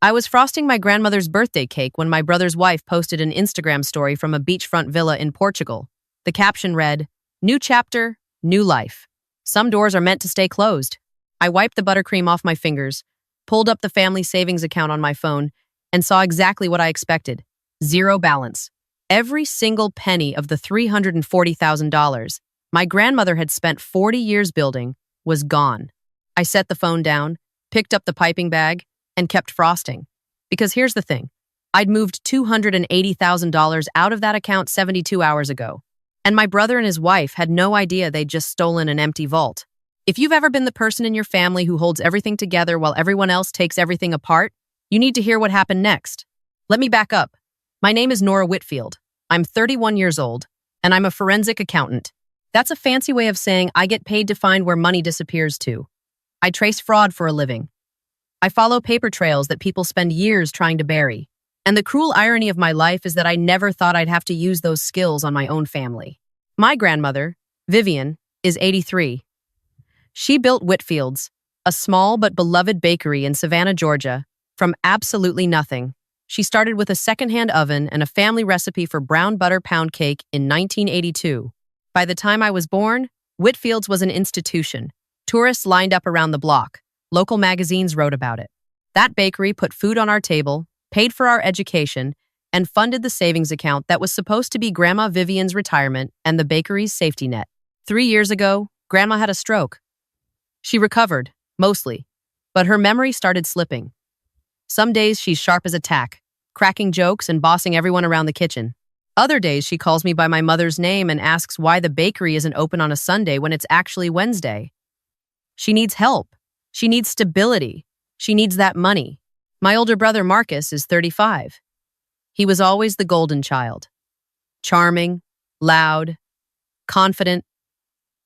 I was frosting my grandmother's birthday cake when my brother's wife posted an Instagram story from a beachfront villa in Portugal. The caption read, "New chapter, new life. Some doors are meant to stay closed." I wiped the buttercream off my fingers, pulled up the family savings account on my phone, and saw exactly what I expected. Zero balance. Every single penny of the $340,000 my grandmother had spent 40 years building was gone. I set the phone down, picked up the piping bag, and kept frosting. Because here's the thing. I'd moved $280,000 out of that account 72 hours ago. And my brother and his wife had no idea they'd just stolen an empty vault. If you've ever been the person in your family who holds everything together while everyone else takes everything apart, you need to hear what happened next. Let me back up. My name is Nora Whitfield. I'm 31 years old, and I'm a forensic accountant. That's a fancy way of saying I get paid to find where money disappears to. I trace fraud for a living. I follow paper trails that people spend years trying to bury. And the cruel irony of my life is that I never thought I'd have to use those skills on my own family. My grandmother, Vivian, is 83. She built Whitfield's, a small but beloved bakery in Savannah, Georgia, from absolutely nothing. She started with a secondhand oven and a family recipe for brown butter pound cake in 1982. By the time I was born, Whitfield's was an institution. Tourists lined up around the block. Local magazines wrote about it. That bakery put food on our table, paid for our education, and funded the savings account that was supposed to be Grandma Vivian's retirement and the bakery's safety net. 3 years ago, Grandma had a stroke. She recovered, mostly, but her memory started slipping. Some days she's sharp as a tack, cracking jokes and bossing everyone around the kitchen. Other days she calls me by my mother's name and asks why the bakery isn't open on a Sunday when it's actually Wednesday. She needs help. She needs stability. She needs that money. My older brother Marcus is 35. He was always the golden child. Charming, loud, confident.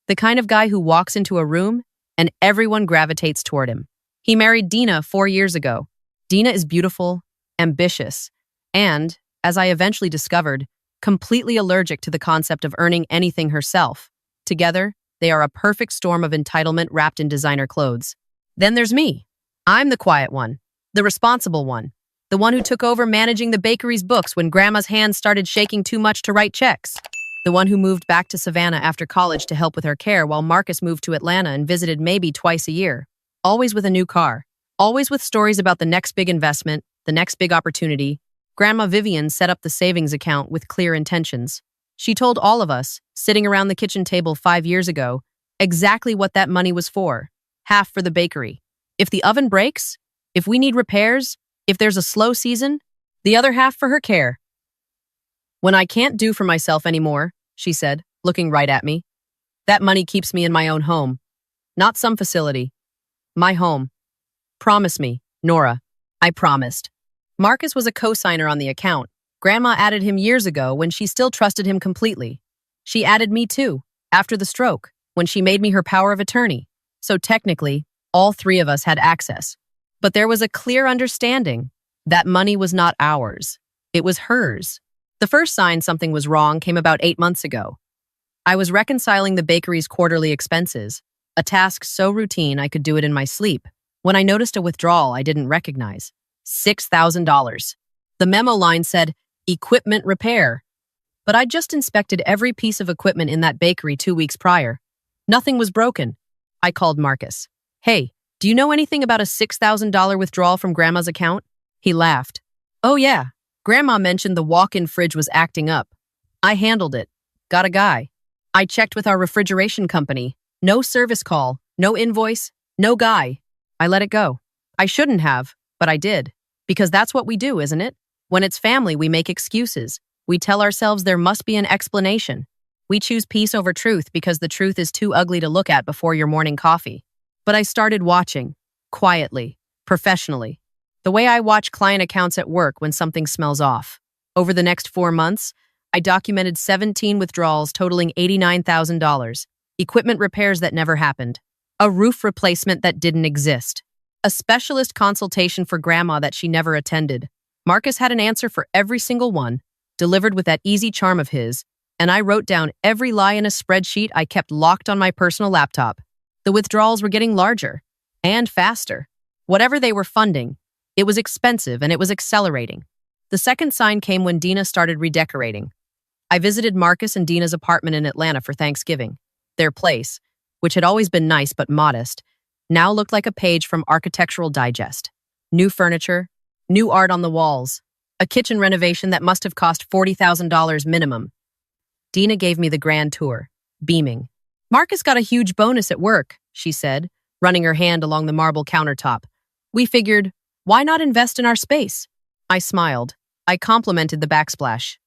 The kind of guy who walks into a room and everyone gravitates toward him. He married Dina 4 years ago. Dina is beautiful, ambitious, and, as I eventually discovered, completely allergic to the concept of earning anything herself. Together, they are a perfect storm of entitlement wrapped in designer clothes. Then there's me. I'm the quiet one, the responsible one, the one who took over managing the bakery's books when Grandma's hands started shaking too much to write checks. The one who moved back to Savannah after college to help with her care while Marcus moved to Atlanta and visited maybe twice a year. Always with a new car. Always with stories about the next big investment, the next big opportunity. Grandma Vivian set up the savings account with clear intentions. She told all of us, sitting around the kitchen table 5 years ago, exactly what that money was for. Half for the bakery. If the oven breaks, if we need repairs, if there's a slow season, the other half for her care. When I can't do for myself anymore, she said, looking right at me, that money keeps me in my own home. Not some facility. My home. Promise me, Nora. I promised. Marcus was a co-signer on the account. Grandma added him years ago when she still trusted him completely. She added me too, after the stroke, when she made me her power of attorney. So technically, all three of us had access. But there was a clear understanding. That money was not ours. It was hers. The first sign something was wrong came about 8 months ago. I was reconciling the bakery's quarterly expenses, a task so routine I could do it in my sleep, when I noticed a withdrawal I didn't recognize. $6,000. The memo line said, equipment repair. But I'd just inspected every piece of equipment in that bakery 2 weeks prior. Nothing was broken. I called Marcus. Hey, do you know anything about a $6,000 withdrawal from Grandma's account? He laughed. Oh yeah, Grandma mentioned the walk-in fridge was acting up. I handled it. Got a guy. I checked with our refrigeration company. No service call, no invoice, no guy. I let it go. I shouldn't have, but I did. Because that's what we do, isn't it? When it's family, we make excuses. We tell ourselves there must be an explanation. We choose peace over truth because the truth is too ugly to look at before your morning coffee. But I started watching, quietly, professionally, the way I watch client accounts at work when something smells off. Over the next 4 months, I documented 17 withdrawals totaling $89,000, equipment repairs that never happened, a roof replacement that didn't exist, a specialist consultation for Grandma that she never attended. Marcus had an answer for every single one, delivered with that easy charm of his, and I wrote down every lie in a spreadsheet I kept locked on my personal laptop. The withdrawals were getting larger and faster. Whatever they were funding, It was expensive and it was accelerating. The second sign came when Dina started redecorating. I visited Marcus and Dina's apartment in Atlanta for Thanksgiving. Their place, which had always been nice but modest, now looked like a page from Architectural Digest. New furniture, new art on the walls, a kitchen renovation that must have cost $40,000 minimum. Dina gave me the grand tour, beaming. "Marcus got a huge bonus at work," she said, running her hand along the marble countertop. "We figured, why not invest in our space?" I smiled. I complimented the backsplash.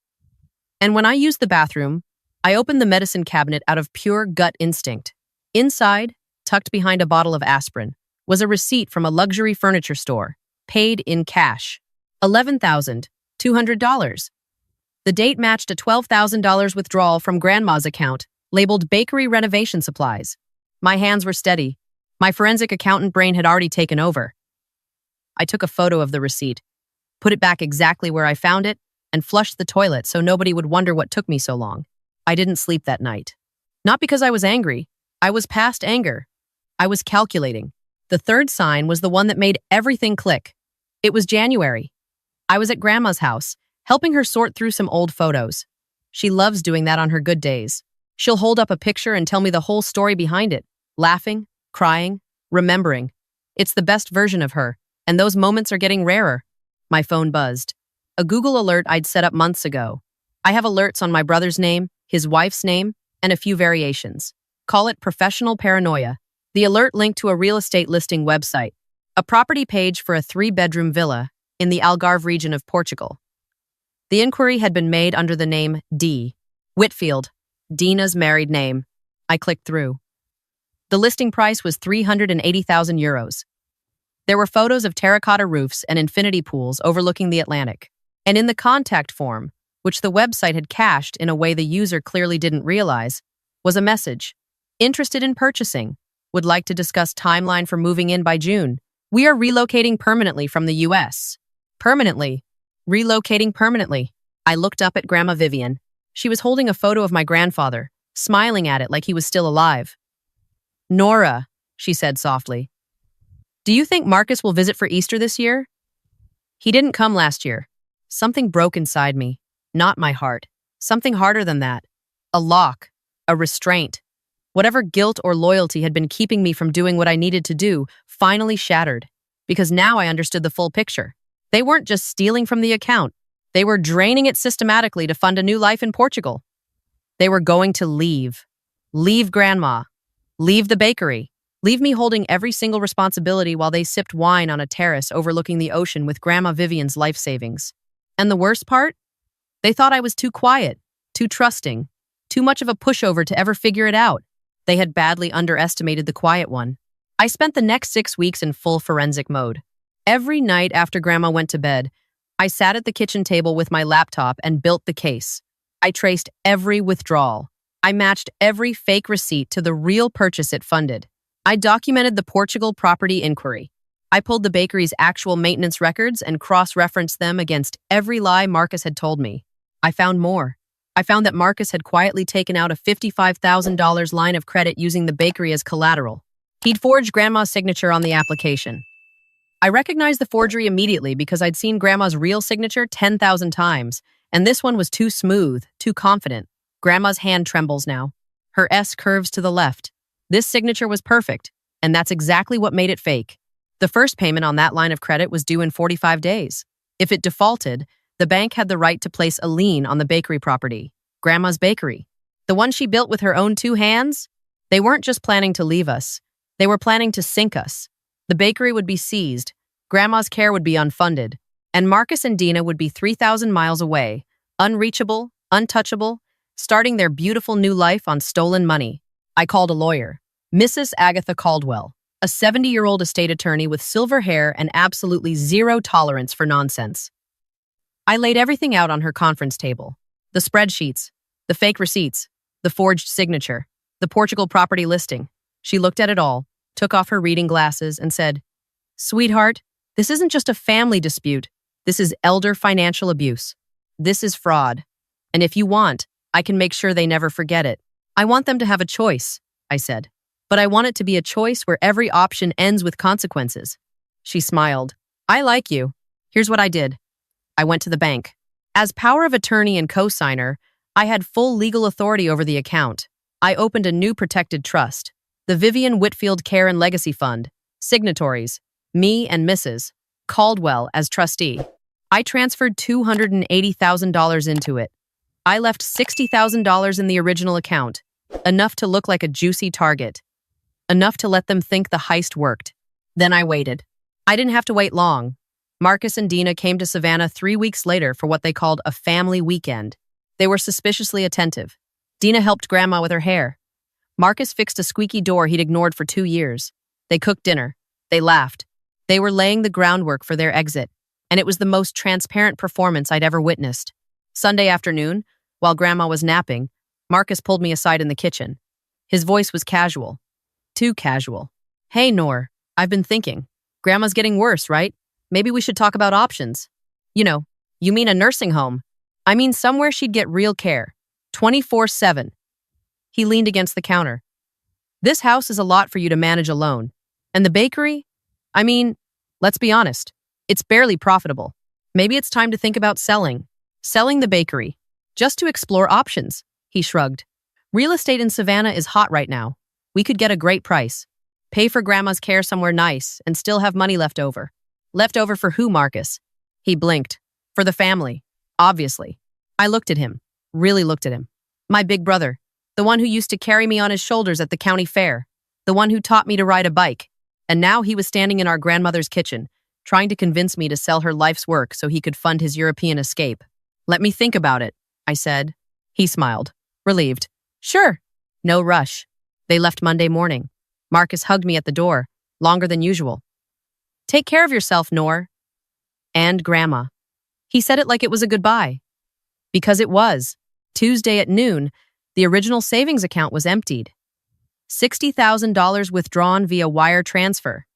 And when I used the bathroom, I opened the medicine cabinet out of pure gut instinct. Inside, tucked behind a bottle of aspirin, was a receipt from a luxury furniture store, paid in cash. $11,200. The date matched a $12,000 withdrawal from Grandma's account, labeled bakery renovation supplies. My hands were steady. My forensic accountant brain had already taken over. I took a photo of the receipt, put it back exactly where I found it, and flushed the toilet so nobody would wonder what took me so long. I didn't sleep that night. Not because I was angry. I was past anger. I was calculating. The third sign was the one that made everything click. It was January. I was at Grandma's house, helping her sort through some old photos. She loves doing that on her good days. She'll hold up a picture and tell me the whole story behind it, laughing, crying, remembering. It's the best version of her, and those moments are getting rarer. My phone buzzed. A Google alert I'd set up months ago. I have alerts on my brother's name, his wife's name, and a few variations. Call it professional paranoia. The alert linked to a real estate listing website, a property page for a 3-bedroom villa in the Algarve region of Portugal. The inquiry had been made under the name D. Whitfield, Dina's married name. I clicked through. The listing price was €380,000. There were photos of terracotta roofs and infinity pools overlooking the Atlantic. And in the contact form, which the website had cached in a way the user clearly didn't realize, was a message. Interested in purchasing. Would like to discuss timeline for moving in by June. We are relocating permanently from the U.S. Permanently. Relocating permanently. I looked up at Grandma Vivian. She was holding a photo of my grandfather, smiling at it like he was still alive. "Nora," she said softly. "Do you think Marcus will visit for Easter this year?" He didn't come last year. Something broke inside me. Not my heart. Something harder than that. A lock. A restraint. Whatever guilt or loyalty had been keeping me from doing what I needed to do finally shattered. Because now I understood the full picture. They weren't just stealing from the account. They were draining it systematically to fund a new life in Portugal. They were going to leave. Leave Grandma. Leave the bakery. Leave me holding every single responsibility while they sipped wine on a terrace overlooking the ocean with Grandma Vivian's life savings. And the worst part? They thought I was too quiet, too trusting, too much of a pushover to ever figure it out. They had badly underestimated the quiet one. I spent the next 6 weeks in full forensic mode. Every night after Grandma went to bed, I sat at the kitchen table with my laptop and built the case. I traced every withdrawal. I matched every fake receipt to the real purchase it funded. I documented the Portugal property inquiry. I pulled the bakery's actual maintenance records and cross-referenced them against every lie Marcus had told me. I found more. I found that Marcus had quietly taken out a $55,000 line of credit using the bakery as collateral. He'd forged Grandma's signature on the application. I recognized the forgery immediately because I'd seen Grandma's real signature 10,000 times, and this one was too smooth, too confident. Grandma's hand trembles now. Her S curves to the left. This signature was perfect, and that's exactly what made it fake. The first payment on that line of credit was due in 45 days. If it defaulted, the bank had the right to place a lien on the bakery property, Grandma's bakery. The one she built with her own 2 hands? They weren't just planning to leave us. They were planning to sink us. The bakery would be seized, Grandma's care would be unfunded, and Marcus and Dina would be 3,000 miles away, unreachable, untouchable, starting their beautiful new life on stolen money. I called a lawyer, Mrs. Agatha Caldwell, a 70-year-old estate attorney with silver hair and absolutely zero tolerance for nonsense. I laid everything out on her conference table. The spreadsheets, the fake receipts, the forged signature, the Portugal property listing. She looked at it all, took off her reading glasses, and said, "Sweetheart, this isn't just a family dispute. This is elder financial abuse. This is fraud. And if you want, I can make sure they never forget it. I want them to have a choice," I said. "But I want it to be a choice where every option ends with consequences." She smiled. I like you. Here's what I did. I went to the bank. As power of attorney and co-signer, I had full legal authority over the account. I opened a new protected trust, the Vivian Whitfield Care and Legacy Fund. Signatories, me and Mrs. Caldwell as trustee. I transferred $280,000 into it. I left $60,000 in the original account, enough to look like a juicy target, enough to let them think the heist worked. Then I waited. I didn't have to wait long. Marcus and Dina came to Savannah 3 weeks later for what they called a family weekend. They were suspiciously attentive. Dina helped Grandma with her hair. Marcus fixed a squeaky door he'd ignored for 2 years. They cooked dinner. They laughed. They were laying the groundwork for their exit, and it was the most transparent performance I'd ever witnessed. Sunday afternoon, while Grandma was napping, Marcus pulled me aside in the kitchen. His voice was casual. Too casual. Hey, Nora, I've been thinking. Grandma's getting worse, right? Maybe we should talk about options. You mean a nursing home? I mean somewhere she'd get real care. 24/7. He leaned against the counter. This house is a lot for you to manage alone. And the bakery? I mean, let's be honest. It's barely profitable. Maybe it's time to think about selling. Selling the bakery. Just to explore options, he shrugged. Real estate in Savannah is hot right now. We could get a great price. Pay for Grandma's care somewhere nice and still have money left over. Left over for who, Marcus? He blinked. For the family. Obviously. I looked at him. Really looked at him. My big brother. The one who used to carry me on his shoulders at the county fair. The one who taught me to ride a bike. And now he was standing in our grandmother's kitchen, trying to convince me to sell her life's work so he could fund his European escape. Let me think about it, I said. He smiled. Relieved. Sure. No rush. They left Monday morning. Marcus hugged me at the door, longer than usual. Take care of yourself, Nora. And Grandma. He said it like it was a goodbye. Because it was. Tuesday at noon, the original savings account was emptied. $60,000 withdrawn via wire transfer.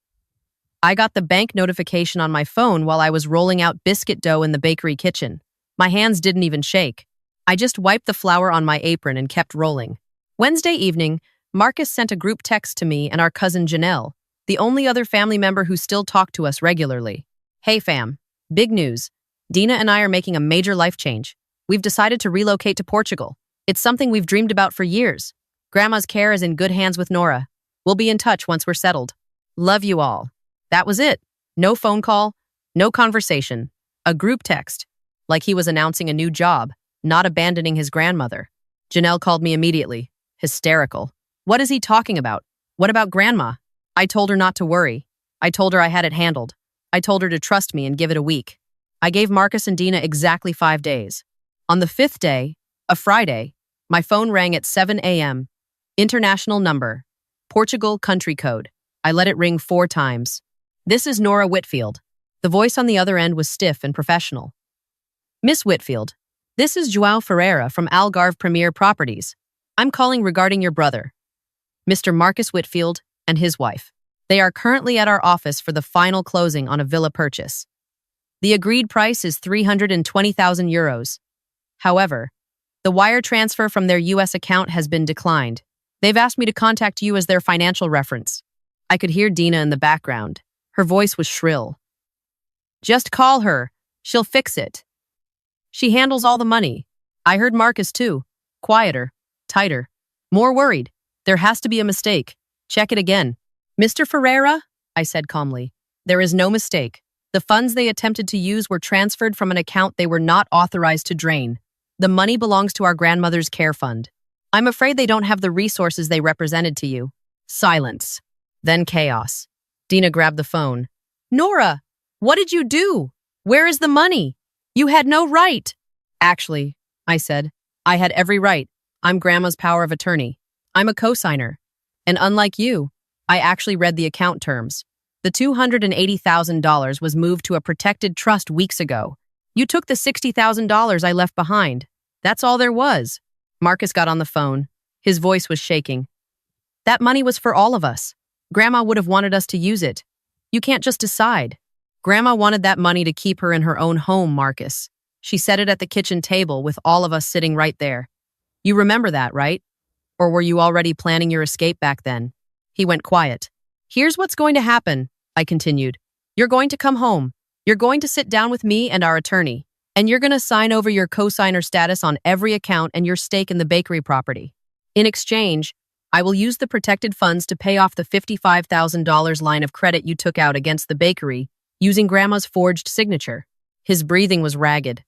I got the bank notification on my phone while I was rolling out biscuit dough in the bakery kitchen. My hands didn't even shake. I just wiped the flour on my apron and kept rolling. Wednesday evening, Marcus sent a group text to me and our cousin Janelle, the only other family member who still talked to us regularly. Hey fam, big news. Dina and I are making a major life change. We've decided to relocate to Portugal. It's something we've dreamed about for years. Grandma's care is in good hands with Nora. We'll be in touch once we're settled. Love you all. That was it. No phone call, no conversation. A group text. Like he was announcing a new job, not abandoning his grandmother. Janelle called me immediately. Hysterical. What is he talking about? What about Grandma? I told her not to worry. I told her I had it handled. I told her to trust me and give it a week. I gave Marcus and Dina exactly 5 days. On the 5th day, a Friday, my phone rang at 7 a.m. International number. Portugal country code. I let it ring 4 times. This is Nora Whitfield. The voice on the other end was stiff and professional. Miss Whitfield, this is João Ferreira from Algarve Premier Properties. I'm calling regarding your brother, Mr. Marcus Whitfield, and his wife. They are currently at our office for the final closing on a villa purchase. The agreed price is 320,000 euros. However, the wire transfer from their U.S. account has been declined. They've asked me to contact you as their financial reference. I could hear Dina in the background. Her voice was shrill. Just call her. She'll fix it. She handles all the money. I heard Marcus too. Quieter, tighter, more worried. There has to be a mistake. Check it again. Mr. Ferreira, I said calmly, there is no mistake. The funds they attempted to use were transferred from an account they were not authorized to drain. The money belongs to our grandmother's care fund. I'm afraid they don't have the resources they represented to you. Silence. Then chaos. Dina grabbed the phone. Nora, what did you do? Where is the money? You had no right. Actually, I said, I had every right. I'm Grandma's power of attorney. I'm a co-signer. And unlike you, I actually read the account terms. The $280,000 was moved to a protected trust weeks ago. You took the $60,000 I left behind. That's all there was. Marcus got on the phone. His voice was shaking. That money was for all of us. Grandma would have wanted us to use it. You can't just decide. Grandma wanted that money to keep her in her own home, Marcus. She said it at the kitchen table with all of us sitting right there. You remember that, right? Or were you already planning your escape back then? He went quiet. Here's what's going to happen, I continued. You're going to come home. You're going to sit down with me and our attorney, and you're going to sign over your co-signer status on every account and your stake in the bakery property. In exchange, I will use the protected funds to pay off the $55,000 line of credit you took out against the bakery using Grandma's forged signature. His breathing was ragged.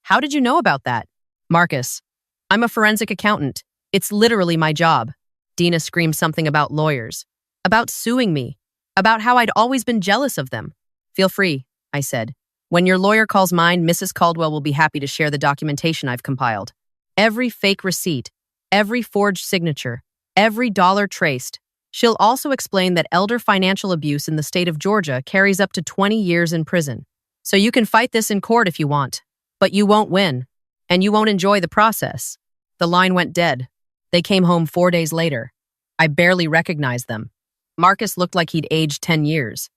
How did you know about that? Marcus, I'm a forensic accountant. It's literally my job. Dina screamed something about lawyers, about suing me, about how I'd always been jealous of them. Feel free, I said. When your lawyer calls mine, Mrs. Caldwell will be happy to share the documentation I've compiled. Every fake receipt, every forged signature, every dollar traced. She'll also explain that elder financial abuse in the state of Georgia carries up to 20 years in prison. So you can fight this in court if you want, but you won't win, and you won't enjoy the process. The line went dead. They came home 4 days later. I barely recognized them. Marcus looked like he'd aged 10 years.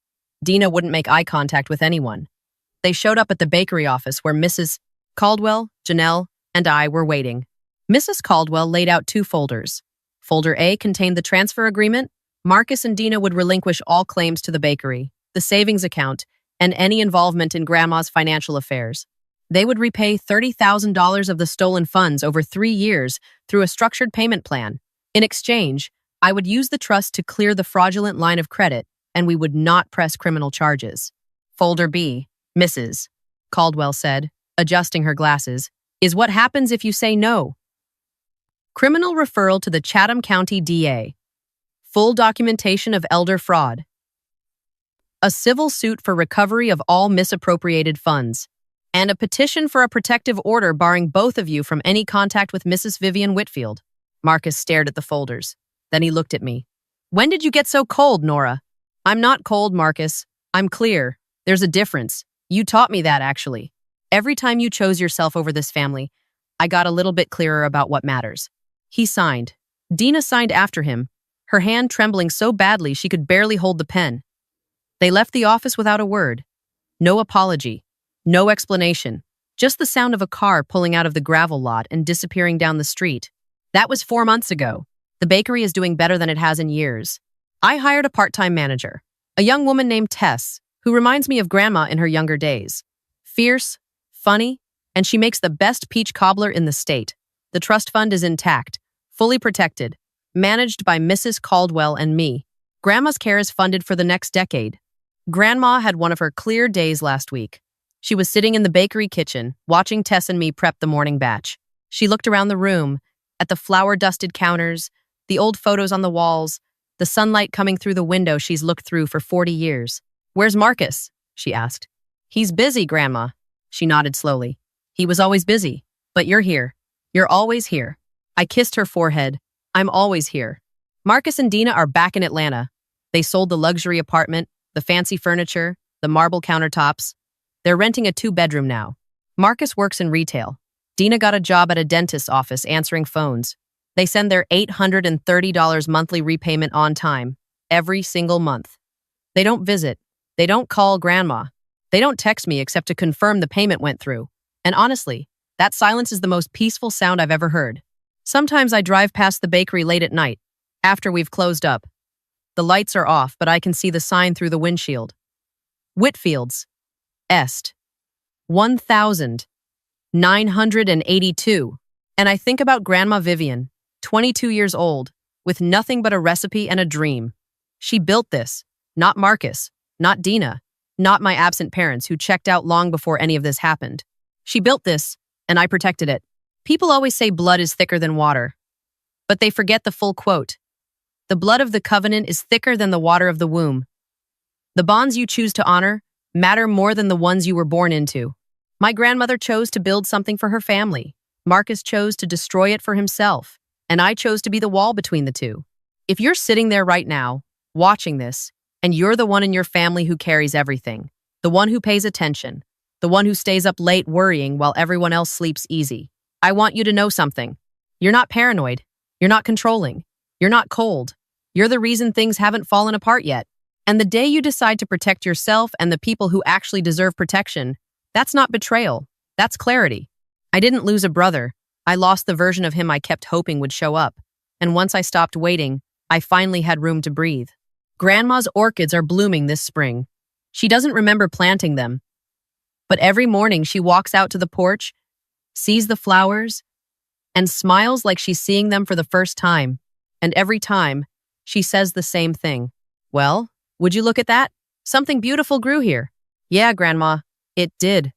Dina wouldn't make eye contact with anyone. They showed up at the bakery office where Mrs. Caldwell, Janelle, and I were waiting. Mrs. Caldwell laid out 2 folders. Folder A contained the transfer agreement. Marcus and Dina would relinquish all claims to the bakery, the savings account, and any involvement in Grandma's financial affairs. They would repay $30,000 of the stolen funds over 3 years through a structured payment plan. In exchange, I would use the trust to clear the fraudulent line of credit, and we would not press criminal charges. Folder B, Mrs. Caldwell said, adjusting her glasses, is what happens if you say no. Criminal referral to the Chatham County DA. Full documentation of elder fraud. A civil suit for recovery of all misappropriated funds. And a petition for a protective order barring both of you from any contact with Mrs. Vivian Whitfield. Marcus stared at the folders. Then he looked at me. When did you get so cold, Nora? I'm not cold, Marcus. I'm clear. There's a difference. You taught me that, actually. Every time you chose yourself over this family, I got a little bit clearer about what matters. He signed. Dina signed after him, her hand trembling so badly she could barely hold the pen. They left the office without a word. No apology. No explanation. Just the sound of a car pulling out of the gravel lot and disappearing down the street. That was 4 months ago. The bakery is doing better than it has in years. I hired a part-time manager, a young woman named Tess, who reminds me of Grandma in her younger days. Fierce, funny, and she makes the best peach cobbler in the state. The trust fund is intact, fully protected, managed by Mrs. Caldwell and me. Grandma's care is funded for the next decade. Grandma had one of her clear days last week. She was sitting in the bakery kitchen, watching Tess and me prep the morning batch. She looked around the room, at the flour-dusted counters, the old photos on the walls, the sunlight coming through the window she's looked through for 40 years. Where's Marcus? She asked. He's busy, Grandma. She nodded slowly. He was always busy, but you're here. You're always here. I kissed her forehead. I'm always here. Marcus and Dina are back in Atlanta. They sold the luxury apartment, the fancy furniture, the marble countertops. They're renting a 2-bedroom now. Marcus works in retail. Dina got a job at a dentist's office answering phones. They send their $830 monthly repayment on time, every single month. They don't visit. They don't call Grandma. They don't text me except to confirm the payment went through. And honestly, that silence is the most peaceful sound I've ever heard. Sometimes I drive past the bakery late at night, after we've closed up. The lights are off, but I can see the sign through the windshield. Whitfield's. Est. 1,982. And I think about Grandma Vivian, 22 years old, with nothing but a recipe and a dream. She built this, not Marcus, not Dina, not my absent parents who checked out long before any of this happened. She built this, and I protected it. People always say blood is thicker than water, but they forget the full quote. The blood of the covenant is thicker than the water of the womb. The bonds you choose to honor matter more than the ones you were born into. My grandmother chose to build something for her family. Marcus chose to destroy it for himself, and I chose to be the wall between the two. If you're sitting there right now, watching this, and you're the one in your family who carries everything, the one who pays attention, the one who stays up late worrying while everyone else sleeps easy, I want you to know something. You're not paranoid. You're not controlling. You're not cold. You're the reason things haven't fallen apart yet. And the day you decide to protect yourself and the people who actually deserve protection, that's not betrayal. That's clarity. I didn't lose a brother. I lost the version of him I kept hoping would show up. And once I stopped waiting, I finally had room to breathe. Grandma's orchids are blooming this spring. She doesn't remember planting them, But every morning she walks out to the porch, sees the flowers, and smiles like she's seeing them for the first time. And every time, she says the same thing. Well, would you look at that? Something beautiful grew here. Yeah, Grandma, it did.